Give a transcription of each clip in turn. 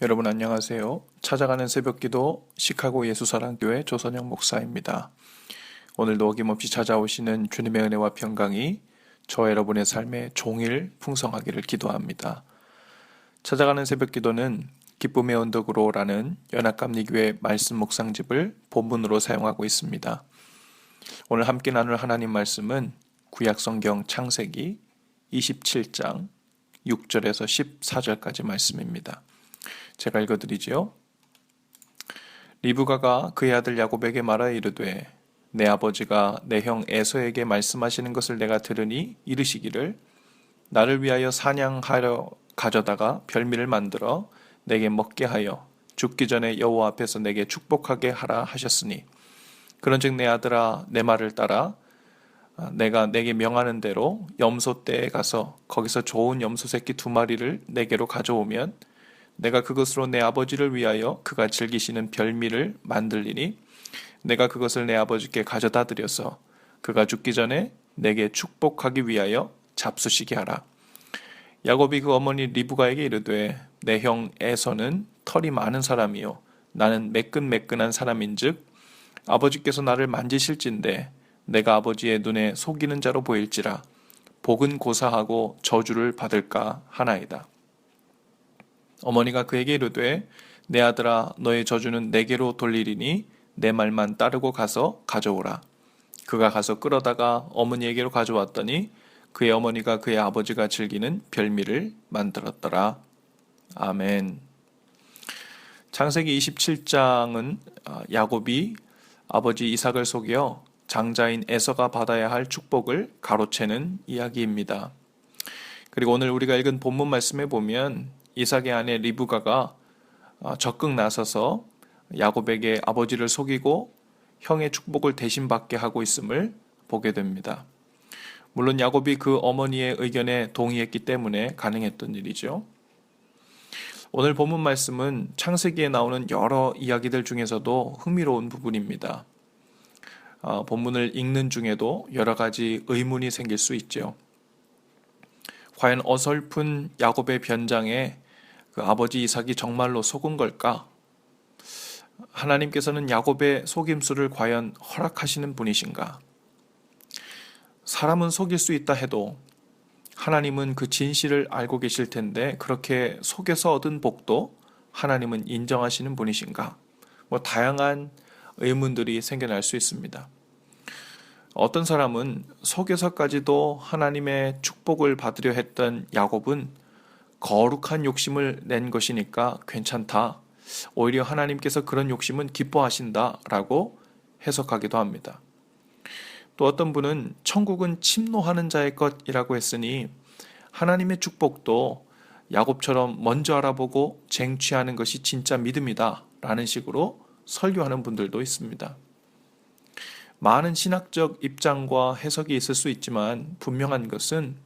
여러분 안녕하세요. 찾아가는 새벽기도 시카고 예수사랑교회 조선영 목사입니다. 오늘도 어김없이 찾아오시는 주님의 은혜와 평강이 저 여러분의 삶에 종일 풍성하기를 기도합니다. 찾아가는 새벽기도는 기쁨의 언덕으로라는 연합감리교회 말씀 묵상집을 본문으로 사용하고 있습니다. 오늘 함께 나눌 하나님 말씀은 구약성경 창세기 27장 6절에서 14절까지 말씀입니다. 제가 읽어드리지요. 리브가가 그의 아들 야곱에게 말하여 이르되 내 아버지가 내 형 에서에게 말씀하시는 것을 내가 들으니 이르시기를 나를 위하여 사냥하려 가져다가 별미를 만들어 내게 먹게 하여 죽기 전에 여호와 앞에서 내게 축복하게 하라 하셨으니 그런즉 내 아들아 내 말을 따라 내가 내게 명하는 대로 염소떼에 가서 거기서 좋은 염소 새끼 2마리를 내게로 가져오면 내가 그것으로 내 아버지를 위하여 그가 즐기시는 별미를 만들리니 내가 그것을 내 아버지께 가져다 드려서 그가 죽기 전에 내게 축복하기 위하여 잡수시게 하라. 야곱이 그 어머니 리브가에게 이르되 내 형 에서는 털이 많은 사람이요 나는 매끈매끈한 사람인즉 아버지께서 나를 만지실진데 내가 아버지의 눈에 속이는 자로 보일지라 복은 고사하고 저주를 받을까 하나이다. 어머니가 그에게 이르되 내 아들아 너의 저주는 내게로 돌리리니 내 말만 따르고 가서 가져오라. 그가 가서 끌어다가 어머니에게로 가져왔더니 그의 어머니가 그의 아버지가 즐기는 별미를 만들었더라. 아멘. 창세기 27장은 야곱이 아버지 이삭을 속여 장자인 에서가 받아야 할 축복을 가로채는 이야기입니다. 그리고 오늘 우리가 읽은 본문 말씀에 보면 이삭의 아내 리브가가 적극 나서서 야곱에게 아버지를 속이고 형의 축복을 대신 받게 하고 있음을 보게 됩니다. 물론 야곱이 그 어머니의 의견에 동의했기 때문에 가능했던 일이죠. 오늘 본문 말씀은 창세기에 나오는 여러 이야기들 중에서도 흥미로운 부분입니다. 본문을 읽는 중에도 여러 가지 의문이 생길 수 있죠. 과연 어설픈 야곱의 변장에 그 아버지 이삭이 정말로 속은 걸까? 하나님께서는 야곱의 속임수를 과연 허락하시는 분이신가? 사람은 속일 수 있다 해도 하나님은 그 진실을 알고 계실 텐데 그렇게 속여서 얻은 복도 하나님은 인정하시는 분이신가? 다양한 의문들이 생겨날 수 있습니다. 어떤 사람은 속여서까지도 하나님의 축복을 받으려 했던 야곱은 거룩한 욕심을 낸 것이니까 괜찮다. 오히려 하나님께서 그런 욕심은 기뻐하신다 라고 해석하기도 합니다. 또 어떤 분은 천국은 침노하는 자의 것이라고 했으니 하나님의 축복도 야곱처럼 먼저 알아보고 쟁취하는 것이 진짜 믿음이다 라는 식으로 설교하는 분들도 있습니다. 많은 신학적 입장과 해석이 있을 수 있지만 분명한 것은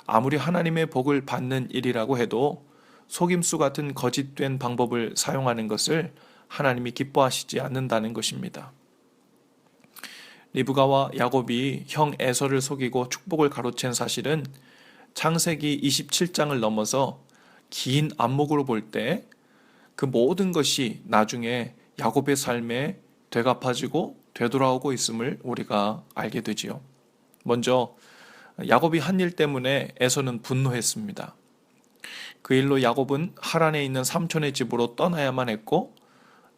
아무리 하나님의 복을 받는 일이라고 해도 속임수 같은 거짓된 방법을 사용하는 것을 하나님이 기뻐하시지 않는다는 것입니다. 리브가와 야곱이 형 에서를 속이고 축복을 가로챈 사실은 창세기 27장을 넘어서 긴 안목으로 볼 때 그 모든 것이 나중에 야곱의 삶에 되갚아지고 되돌아오고 있음을 우리가 알게 되지요. 먼저 야곱이 한 일 때문에 에서는 분노했습니다. 그 일로 야곱은 하란에 있는 삼촌의 집으로 떠나야만 했고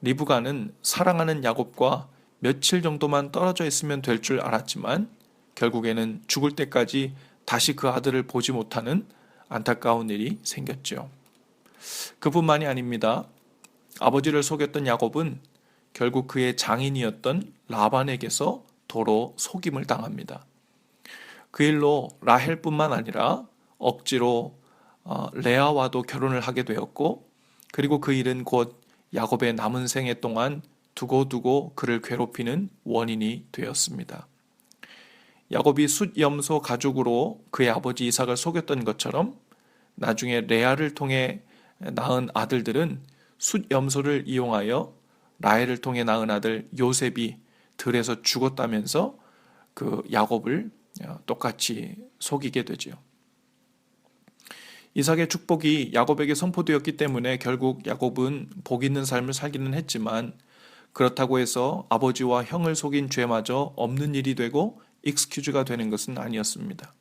리브가는 사랑하는 야곱과 며칠 정도만 떨어져 있으면 될 줄 알았지만 결국에는 죽을 때까지 다시 그 아들을 보지 못하는 안타까운 일이 생겼죠. 그뿐만이 아닙니다. 아버지를 속였던 야곱은 결국 그의 장인이었던 라반에게서 도로 속임을 당합니다. 그 일로 라헬뿐만 아니라 억지로 레아와도 결혼을 하게 되었고 그리고 그 일은 곧 야곱의 남은 생애 동안 두고두고 그를 괴롭히는 원인이 되었습니다. 야곱이 숫염소 가죽으로 그의 아버지 이삭을 속였던 것처럼 나중에 레아를 통해 낳은 아들들은 숫염소를 이용하여 라헬을 통해 낳은 아들 요셉이 들에서 죽었다면서 그 야곱을 똑같이 속이게 되지요. 이삭의 축복이 야곱에게 선포되었기 때문에 결국 야곱은 복 있는 삶을 살기는 했지만 그렇다고 해서 아버지와 형을 속인 죄마저 없는 일이 되고 익스큐즈가 되는 것은 아니었습니다.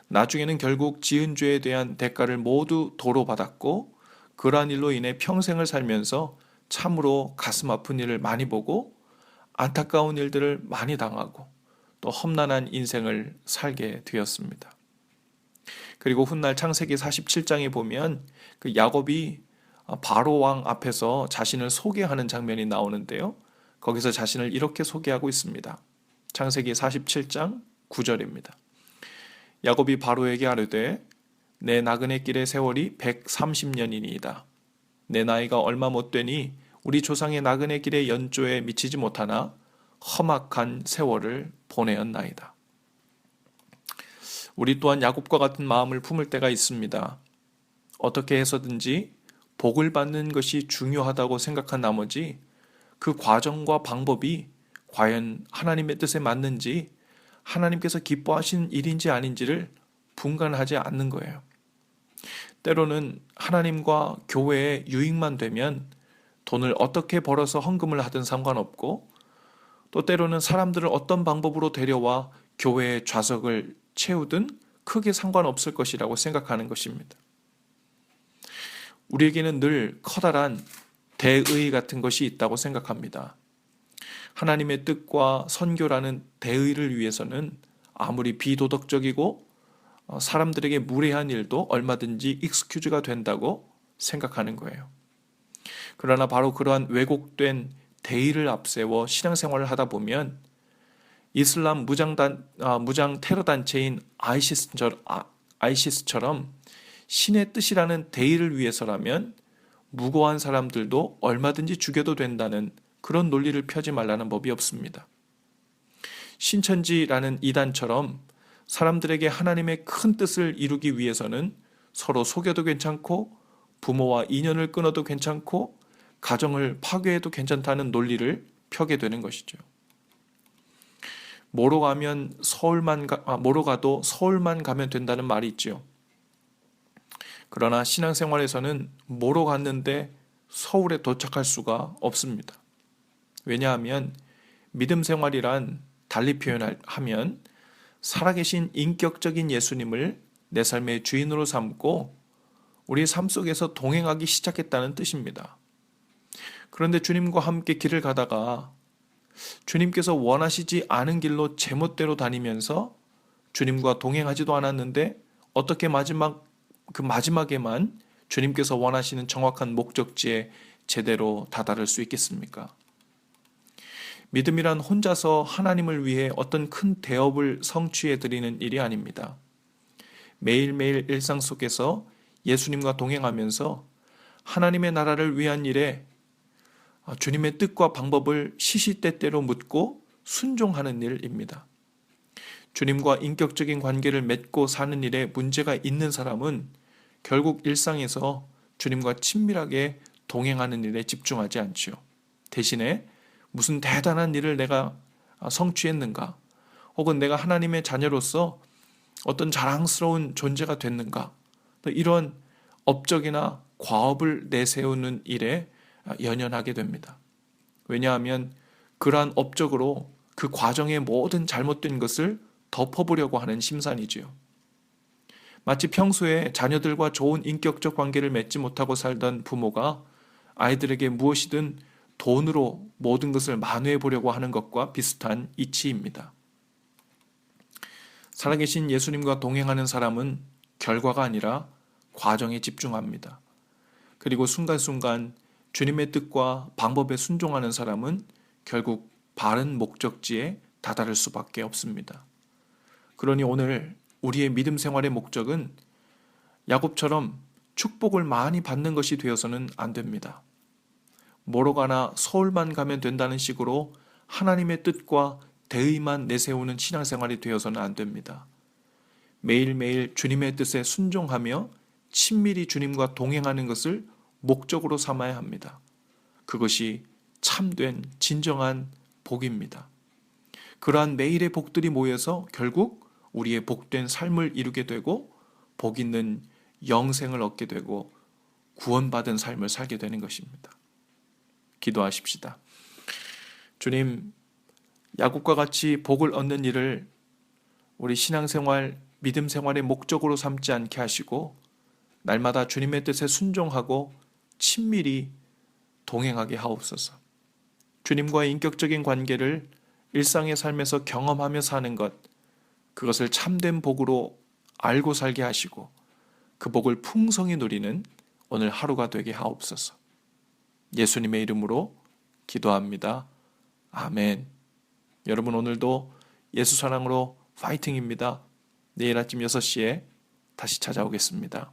나중에는 결국 지은 죄에 대한 대가를 모두 도로 받았고 그러한 일로 인해 평생을 살면서 참으로 가슴 아픈 일을 많이 보고 안타까운 일들을 많이 당하고 또 험난한 인생을 살게 되었습니다. 그리고 훗날 창세기 47장에 보면 그 야곱이 바로 왕 앞에서 자신을 소개하는 장면이 나오는데요. 거기서 자신을 이렇게 소개하고 있습니다. 창세기 47장 9절입니다. 야곱이 바로에게 아뢰되 내 나그네 길의 세월이 130년이니이다. 내 나이가 얼마 못 되니 우리 조상의 나그네 길의 연조에 미치지 못하나 험악한 세월을 보내었나이다. 우리 또한 야곱과 같은 마음을 품을 때가 있습니다. 어떻게 해서든지 복을 받는 것이 중요하다고 생각한 나머지 그 과정과 방법이 과연 하나님의 뜻에 맞는지 하나님께서 기뻐하시는 일인지 아닌지를 분간하지 않는 거예요. 때로는 하나님과 교회의 유익만 되면 돈을 어떻게 벌어서 헌금을 하든 상관없고 또 때로는 사람들을 어떤 방법으로 데려와 교회의 좌석을 채우든 크게 상관없을 것이라고 생각하는 것입니다. 우리에게는 늘 커다란 대의 같은 것이 있다고 생각합니다. 하나님의 뜻과 선교라는 대의를 위해서는 아무리 비도덕적이고 사람들에게 무례한 일도 얼마든지 익스큐즈가 된다고 생각하는 거예요. 그러나 바로 그러한 왜곡된 대의를 앞세워 신앙생활을 하다 보면 이슬람 무장 테러 단체인 아이시스처럼 신의 뜻이라는 대의를 위해서라면 무고한 사람들도 얼마든지 죽여도 된다는 그런 논리를 펴지 말라는 법이 없습니다. 신천지라는 이단처럼 사람들에게 하나님의 큰 뜻을 이루기 위해서는 서로 속여도 괜찮고 부모와 인연을 끊어도 괜찮고 가정을 파괴해도 괜찮다는 논리를 펴게 되는 것이죠. 모로 가도 서울만 가면 된다는 말이 있죠. 그러나 신앙생활에서는 모로 갔는데 서울에 도착할 수가 없습니다. 왜냐하면 믿음 생활이란 달리 표현하면 살아계신 인격적인 예수님을 내 삶의 주인으로 삼고 우리 삶 속에서 동행하기 시작했다는 뜻입니다. 그런데 주님과 함께 길을 가다가 주님께서 원하시지 않은 길로 제멋대로 다니면서 주님과 동행하지도 않았는데 어떻게 마지막에만 주님께서 원하시는 정확한 목적지에 제대로 다다를 수 있겠습니까? 믿음이란 혼자서 하나님을 위해 어떤 큰 대업을 성취해 드리는 일이 아닙니다. 매일매일 일상 속에서 예수님과 동행하면서 하나님의 나라를 위한 일에 주님의 뜻과 방법을 시시때때로 묻고 순종하는 일입니다. 주님과 인격적인 관계를 맺고 사는 일에 문제가 있는 사람은 결국 일상에서 주님과 친밀하게 동행하는 일에 집중하지 않지요. 대신에 무슨 대단한 일을 내가 성취했는가, 혹은 내가 하나님의 자녀로서 어떤 자랑스러운 존재가 됐는가, 이런 업적이나 과업을 내세우는 일에 연연하게 됩니다. 왜냐하면 그러한 업적으로 그 과정의 모든 잘못된 것을 덮어보려고 하는 심산이지요. 마치 평소에 자녀들과 좋은 인격적 관계를 맺지 못하고 살던 부모가 아이들에게 무엇이든 돈으로 모든 것을 만회해 보려고 하는 것과 비슷한 이치입니다. 살아계신 예수님과 동행하는 사람은 결과가 아니라 과정에 집중합니다. 그리고 순간순간 주님의 뜻과 방법에 순종하는 사람은 결국 바른 목적지에 다다를 수밖에 없습니다. 그러니 오늘 우리의 믿음 생활의 목적은 야곱처럼 축복을 많이 받는 것이 되어서는 안 됩니다. 뭐로 가나 서울만 가면 된다는 식으로 하나님의 뜻과 대의만 내세우는 신앙생활이 되어서는 안 됩니다. 매일매일 주님의 뜻에 순종하며 친밀히 주님과 동행하는 것을 목적으로 삼아야 합니다. 그것이 참된 진정한 복입니다. 그러한 매일의 복들이 모여서 결국 우리의 복된 삶을 이루게 되고 복 있는 영생을 얻게 되고 구원받은 삶을 살게 되는 것입니다. 기도하십시다. 주님, 야곱과 같이 복을 얻는 일을 우리 신앙생활, 믿음 생활의 목적으로 삼지 않게 하시고 날마다 주님의 뜻에 순종하고 친밀히 동행하게 하옵소서. 주님과의 인격적인 관계를 일상의 삶에서 경험하며 사는 것, 그것을 참된 복으로 알고 살게 하시고 그 복을 풍성히 누리는 오늘 하루가 되게 하옵소서. 예수님의 이름으로 기도합니다. 아멘. 여러분, 오늘도 예수 사랑으로 파이팅입니다. 내일 아침 6시에 다시 찾아오겠습니다.